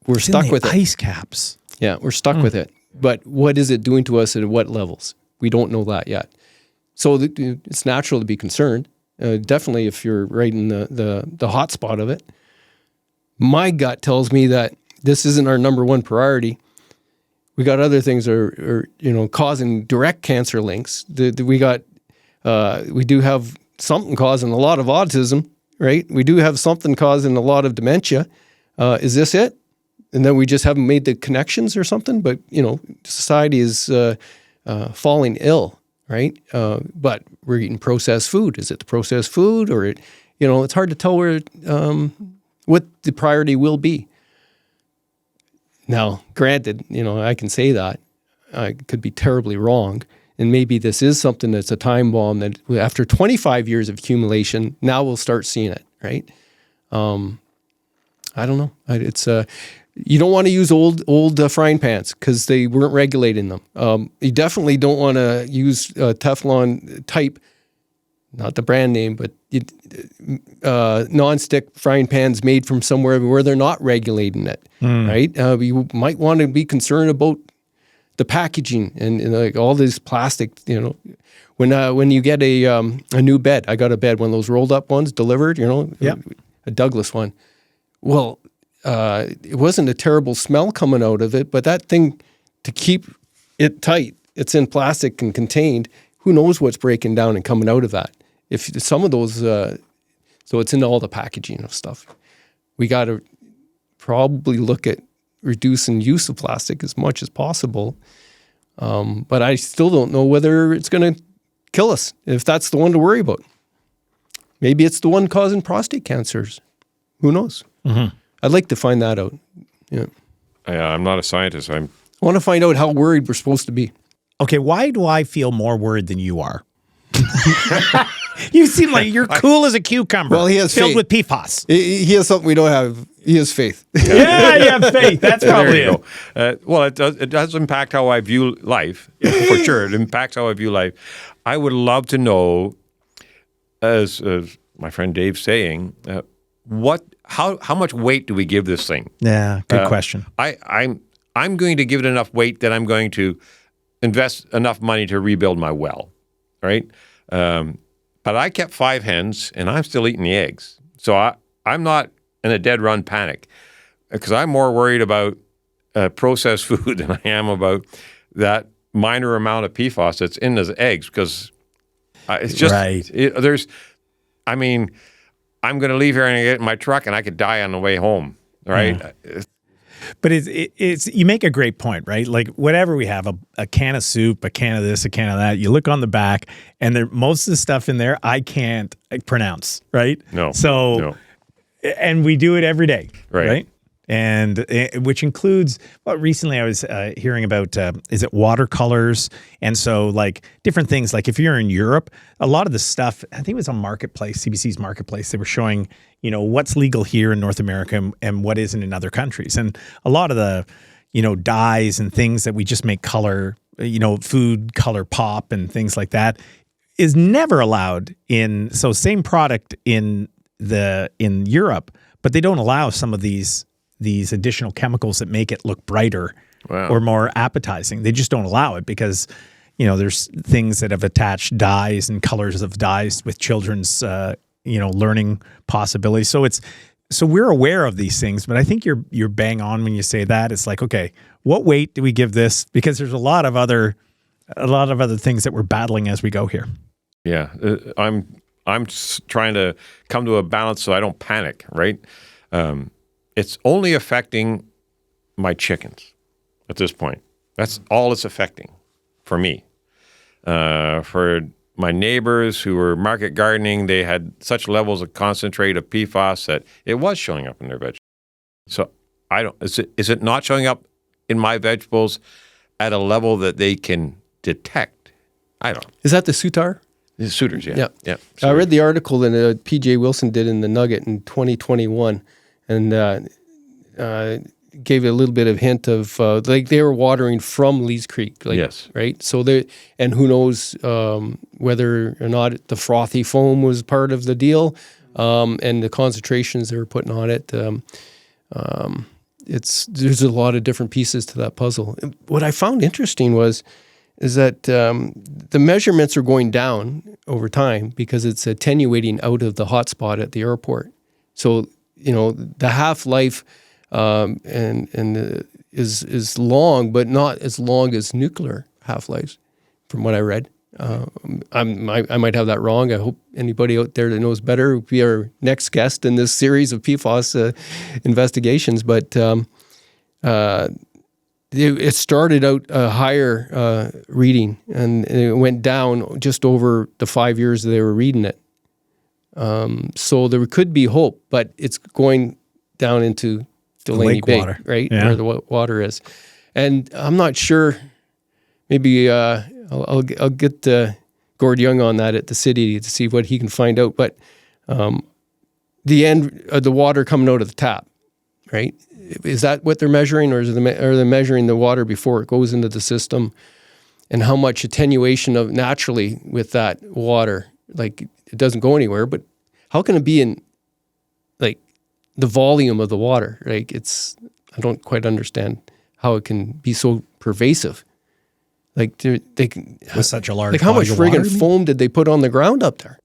We're stuck with it. Ice caps. Yeah, we're stuck with it. But what is it doing to us and at what levels? We don't know that yet. So it's natural to be concerned. Definitely if you're right in the hot spot of it. My gut tells me that this isn't our number one priority. We got other things that are causing direct cancer links. We do have something causing a lot of autism, right? We do have something causing a lot of dementia. Is this it? And then we just haven't made the connections or something. But society is falling ill, right? But we're eating processed food. Is it the processed food, or it's hard to tell where what the priority will be. Now, granted, I can say that. I could be terribly wrong. And maybe this is something that's a time bomb that after 25 years of accumulation, now we'll start seeing it, right? I don't know. It's you don't want to use old frying pans because they weren't regulating them. You definitely don't want to use Teflon type, not the brand name, but non-stick frying pans made from somewhere where they're not regulating it, right? You might want to be concerned about the packaging and like all this plastic. When you get a new bed, I got a bed, one of those rolled up ones delivered. A Douglas one. Well, it wasn't a terrible smell coming out of it, but that thing, to keep it tight, it's in plastic and contained. Who knows what's breaking down and coming out of that? If some of those, so it's in all the packaging of stuff. We got to probably look at reducing use of plastic as much as possible. But I still don't know whether it's going to kill us, if that's the one to worry about. Maybe it's the one causing prostate cancers. Who knows? Mm-hmm. I'd like to find that out. Yeah. I'm not a scientist. I want to find out how worried we're supposed to be. Okay, why do I feel more worried than you are? You seem like you're cool as a cucumber. Well, he has filled faith. with PFAS. He has something we don't have. He has faith. Yeah, you have faith. That's probably it. Well, it does impact how I view life, for sure. It impacts how I view life. I would love to know, as my friend Dave's saying, how much weight do we give this thing? Yeah, good question. I'm going to give it enough weight that I'm going to invest enough money to rebuild my well, right? But I kept 5 hens, and I'm still eating the eggs. So I'm not in a dead run panic because I'm more worried about processed food than I am about that minor amount of PFAS that's in those eggs because it's just right. I'm going to leave here and get in my truck, and I could die on the way home, right? Mm. But it's you make a great point, right? Like whatever we have, a can of soup, a can of this, a can of that, you look on the back, and most of the stuff in there I can't pronounce, right? No. So, and we do it every day, right? And which includes, recently I was hearing about, is it watercolors? And so like different things, like if you're in Europe, a lot of the stuff, I think it was on Marketplace, CBC's Marketplace, they were showing, what's legal here in North America and what isn't in other countries. And a lot of the, dyes and things that we just make color, food color pop and things like that, is never allowed in. So same product in Europe, but they don't allow some of these additional chemicals that make it look brighter or more appetizing. They just don't allow it because, there's things that have attached dyes and colors of dyes with children's, learning possibilities. So we're aware of these things, but I think you're bang on when you say that. It's like, okay, what weight do we give this? Because there's a lot of other things that we're battling as we go here. Yeah, I'm just trying to come to a balance so I don't panic, right? It's only affecting my chickens at this point. That's all it's affecting for me. For my neighbors who were market gardening, they had such levels of concentrate of PFAS that it was showing up in their vegetables. So is it not showing up in my vegetables at a level that they can detect? I don't know. Is that the Sutar? The Suitors, yeah. Yeah. I read the article that P.J. Wilson did in the Nugget in 2021, and gave a little bit of hint of they were watering from Lees Creek, yes, right. So and who knows whether or not the frothy foam was part of the deal, and the concentrations they were putting on it. There's a lot of different pieces to that puzzle. What I found interesting is that the measurements are going down over time because it's attenuating out of the hotspot at the airport. So the half-life is long, but not as long as nuclear half-lives, from what I read. I might have that wrong. I hope anybody out there that knows better will be our next guest in this series of PFAS investigations. But it started out a higher reading, and it went down just over the 5 years they were reading it. So there could be hope, but it's going down into Delaney Bay, water. Right? Yeah. Where the water is. And I'm not sure, maybe I'll get Gord Young on that at the city to see what he can find out. But the end of the water coming out of the tap, right? Is that what they're measuring, or are they measuring the water before it goes into the system? And how much attenuation of naturally with that water, like it doesn't go anywhere, but how can it be in like the volume of the water? Like I don't quite understand how it can be so pervasive. Like they can, with such a large, like how much friggin' foam did they put on the ground up there?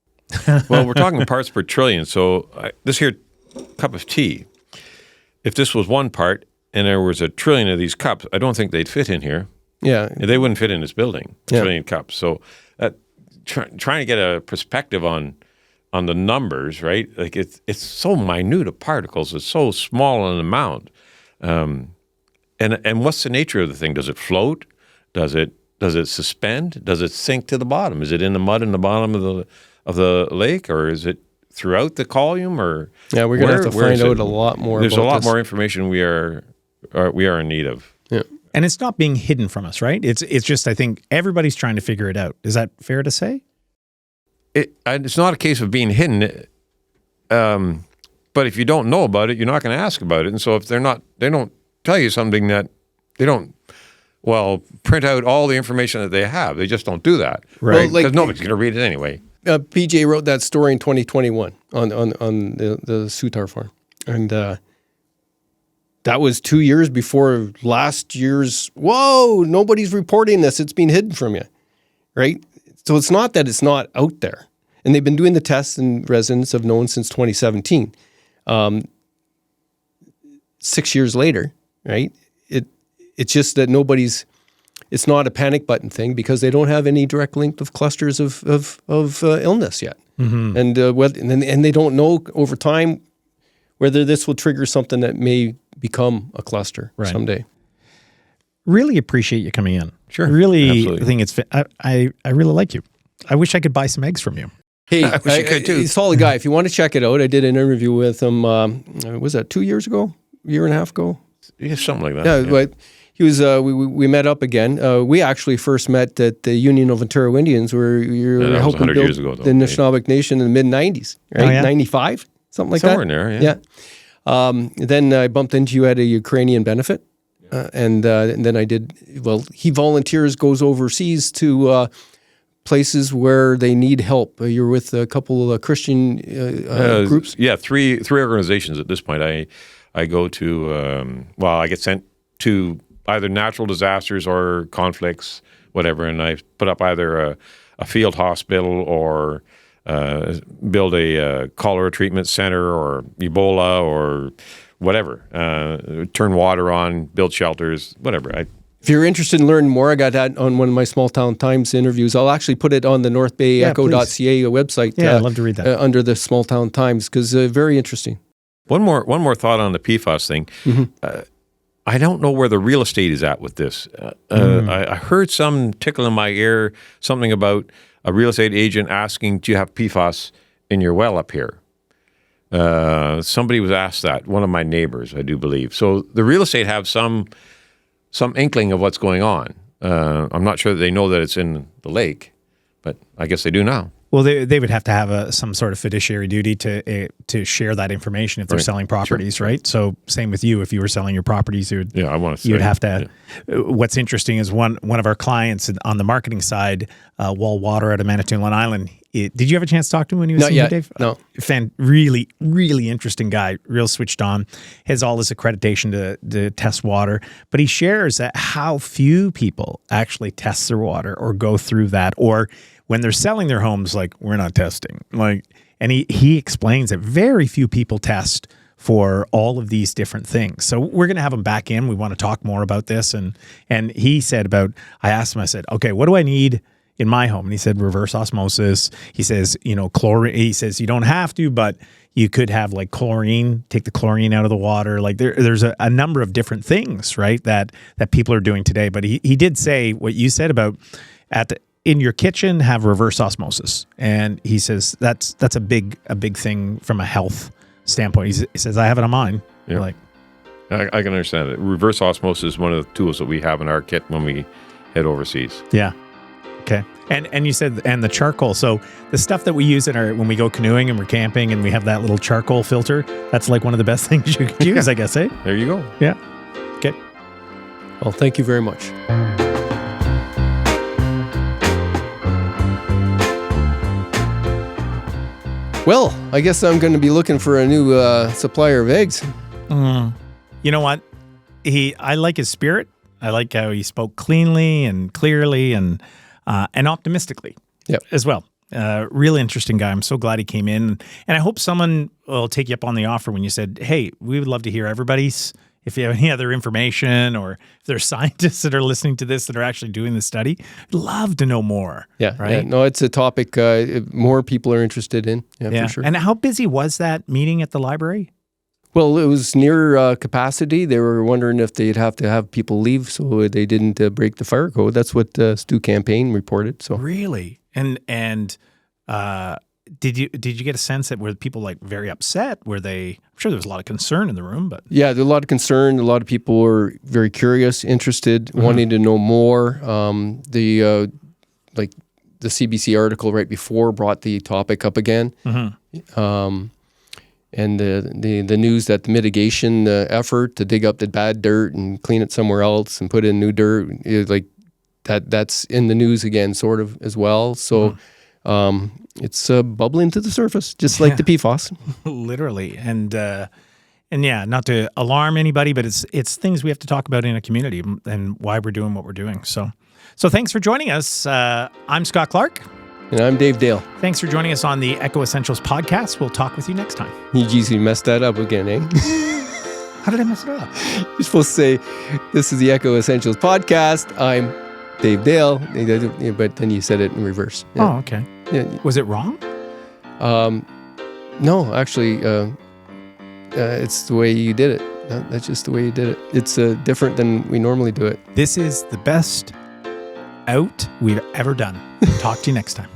Well, we're talking parts per trillion. So this here cup of tea, if this was one part and there was a trillion of these cups, I don't think they'd fit in here. Yeah. They wouldn't fit in this building, a trillion cups. So trying to get a perspective on the numbers, right? Like it's so minute of particles. It's so small an amount. And what's the nature of the thing? Does it float? Does it suspend? Does it sink to the bottom? Is it in the mud in the bottom of the lake, or is it throughout the column? Or we're gonna have to find out a lot more. There's about a lot this. more information we are in need of. Yeah. And it's not being hidden from us, right? It's just, I think everybody's trying to figure it out. Is that fair to say? It's not a case of being hidden, but if you don't know about it, you're not going to ask about it. And so if they don't tell you something that they don't, print out all the information that they have. They just don't do that, right? Because nobody's going to read it anyway. PJ wrote that story in 2021 on the Sutar farm, and that was 2 years before last year's. Whoa! Nobody's reporting this. It's been hidden from you, right? So it's not that it's not out there. And they've been doing the tests, and residents have known since 2017. 6 years later, right? It's just that it's not a panic button thing because they don't have any direct link of clusters of illness yet. Mm-hmm. And they don't know over time whether this will trigger something that may become a cluster someday. Really appreciate you coming in. Sure. Really Absolutely. think I really like you. I wish I could buy some eggs from you. Hey, I wish you could too. He's a solid guy. If you want to check it out, I did an interview with him, was that 2 years ago? A year and a half ago? Yeah, something like that. Yeah, but he was. We met up again. We actually first met at the Union of Ontario Indians, where you were helping 100 build years ago, though, the Anishinaabeg Nation in the mid '90s, right? Oh, yeah? 95, something like Somewhere that. in there, yeah. Then I bumped into you at a Ukrainian benefit, and then I did. Well, he volunteers, goes overseas to places where they need help. You're with a couple of Christian groups. Yeah, three organizations at this point. I go to I get sent to either natural disasters or conflicts, whatever, and I put up either a field hospital or build a cholera treatment center or Ebola or whatever. Turn water on, build shelters, whatever. If you're interested in learning more, I got that on one of my Small Town Times interviews. I'll actually put it on the NorthBayEcho.ca website. Yeah, I'd love to read that. Under the Small Town Times, because very interesting. One more thought on the PFAS thing. Mm-hmm. I don't know where the real estate is at with this. I heard some tickle in my ear, something about a real estate agent asking, do you have PFAS in your well up here? Somebody was asked that, one of my neighbors, I do believe. So the real estate have some inkling of what's going on. I'm not sure that they know that it's in the lake, but I guess they do now. Well, they would have to have some sort of fiduciary duty to share that information if they're selling properties, sure. Right? So same with you. If you were selling your properties, you would have to. Yeah. What's interesting is one of our clients on the marketing side, Wall Water out of Manitoulin Island. Did you have a chance to talk to him when he was here, Dave? No. Really, really interesting guy, real switched on, has all his accreditation to test water, but he shares that how few people actually test their water or go through that, or when they're selling their homes, like, we're not testing. And he explains that very few people test for all of these different things. So we're going to have him back in. We want to talk more about this. And he said I asked him, I said, okay, what do I need in my home? And he said, reverse osmosis. He says, chlorine. He says, you don't have to, but you could have like chlorine, take the chlorine out of the water. Like there's a number of different things, right, that people are doing today. But he did say what you said about in your kitchen, have reverse osmosis. And he says that's a big thing from a health standpoint. He says, I have it on mine. Yeah. Like, I can understand it. Reverse osmosis is one of the tools that we have in our kit when we head overseas. Yeah. Okay. And you said, and the charcoal. So the stuff that we use when we go canoeing and we're camping and we have that little charcoal filter, that's like one of the best things you could use, I guess, eh? There you go. Yeah. Okay. Well, thank you very much. Well, I guess I'm going to be looking for a new supplier of eggs. You know what? I like his spirit. I like how he spoke cleanly and clearly and optimistically as well. Real interesting guy. I'm so glad he came in. And I hope someone will take you up on the offer when you said, hey, we would love to hear everybody's. If you have any other information, or if there's scientists that are listening to this that are actually doing the study, I'd love to know more. Yeah, right. Yeah. No, it's a topic more people are interested in. Yeah, for sure. And how busy was that meeting at the library? Well, it was near capacity. They were wondering if they'd have to have people leave so they didn't break the fire code. That's what Stu Campaign reported. So really, and did you get a sense that were people like very upset? Were they? I'm sure there was a lot of concern in the room, but yeah, there's a lot of concern. A lot of people were very curious, interested, wanting to know more. The CBC article right before brought the topic up again. And the news that the mitigation effort to dig up the bad dirt and clean it somewhere else and put in new dirt, that's in the news again, sort of as well. So it's bubbling to the surface, just like the PFAS. Literally, and yeah, not to alarm anybody, but it's things we have to talk about in a community and why we're doing what we're doing. So thanks for joining us. I'm Scott Clark. And I'm Dave Dale. Thanks for joining us on the Echo Essentials podcast. We'll talk with you next time. You messed that up again, eh? How did I mess it up? You're supposed to say, this is the Echo Essentials podcast. I'm Dave Dale. But then you said it in reverse. Yeah. Oh, okay. Yeah. Was it wrong? No, actually, it's the way you did it. That's just the way you did it. It's different than we normally do it. This is the best out we've ever done. Talk to you next time.